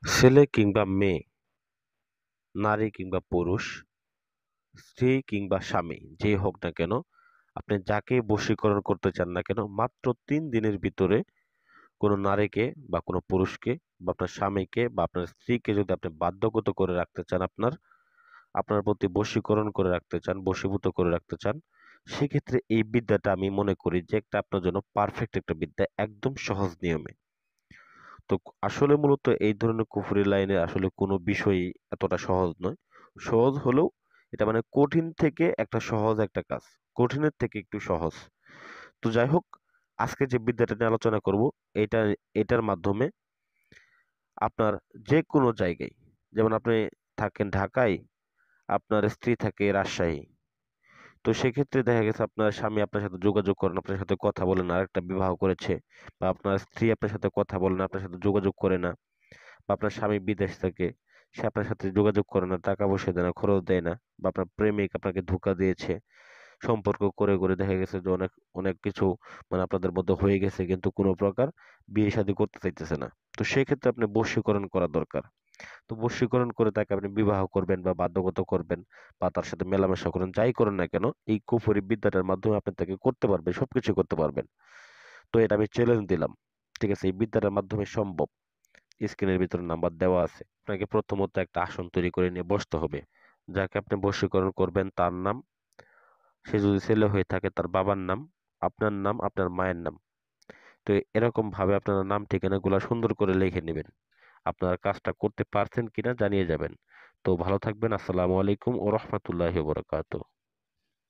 ছেলে কিংবা মেয়ে, নারী কিংবা পুরুষ, স্ত্রী কিংবা স্বামী, যেই হোক না কেন, আপনি যাকে বশীকরণ করতে চান না কেন, মাত্র 3 দিনের ভিতরে কোনো নারীকে বা কোনো পুরুষকে বা আপনার স্বামীকে বা আপনার স্ত্রীকে যদি আপনি বাধ্যগত করে রাখতে চান, আপনার আপনার প্রতি বশীকরণ করে রাখতে চান, বশীভূত করে রাখতে চান, সেক্ষেত্রে এই বিদ্যাটা আমি মনে করি যে একটা আপনার জন্য পারফেক্ট একটা বিদ্যা, একদম সহজ নিয়মে। তো আসলে মূলত এই ধরনের কুফরি লাইনে আসলে কোনো বিষয়ই এতটা সহজ নয়। সহজ হলেও এটা মানে কঠিন থেকে একটা সহজ একটা কাজ, কঠিনের থেকে একটু সহজ। তো যাই হোক, আজকে যে বিদ্যাটা নিয়ে আলোচনা করব, এটা এটার মাধ্যমে আপনার যে কোনো জায়গায়, যেমন আপনি থাকেন ঢাকায়, আপনার স্ত্রী থাকে রাজশাহী, তো সেক্ষেত্রে দেখা গেছে আপনার স্বামী আপনার সাথে যোগাযোগ করেন, আপনার সাথে কথা বলেন, আরেকটা বিবাহ করেছে, বা আপনার স্ত্রী আপনার সাথে কথা বলেন, আপনার সাথে যোগাযোগ করে না, বা আপনার স্বামী বিদেশ থাকে, সে আপনার সাথে যোগাযোগ করে না, টাকা পয়সা দেয় না, খরচ দেয় না, বা আপনার প্রেমিক আপনাকে ধোঁকা দিয়েছে, সম্পর্ক করে করে দেখা গেছে যে অনেক অনেক কিছু মানে আপনাদের মধ্যে হয়ে গেছে, কিন্তু কোনো প্রকার বিয়ে শাদী করতে চাইতেছে না। তো সেক্ষেত্রে আপনি বশীকরণ করা দরকার। তো বশীকরণ করে তাকে আপনি বিবাহ করবেন বা বাধ্যগত করবেন, বা তার সাথে মেলামেশা করেন, যাই করেন না কেন, এই কুফরি বিদ্যাটার মাধ্যমে আপনি তাকে করতে পারবেন, সবকিছু করতে পারবেন। তো এটা আমি চ্যালেঞ্জ দিলাম। ঠিক আছে, এই বিদ্যাটার মাধ্যমে সম্ভব। স্ক্রিনের ভিতরে নাম্বার দেওয়া আছে, আপনাকে প্রথমত একটা আসন তৈরি করে নিয়ে বসতে হবে। যাকে আপনি বশীকরণ করবেন তার নাম, সে যদি ছেলে হয়ে থাকে তার বাবার নাম, আপনার নাম, আপনার মায়ের নাম। তো এরকম ভাবে আপনারা নাম ঠিকানাগুলো সুন্দর করে লিখে নেবেন। আপনারা কাজটা করতে পারছেন কিনা জানিয়ে যাবেন। তো ভালো থাকবেন। আসসালামু আলাইকুম ও রহমতুল্লাহি ওয়া বারাকাতুহু।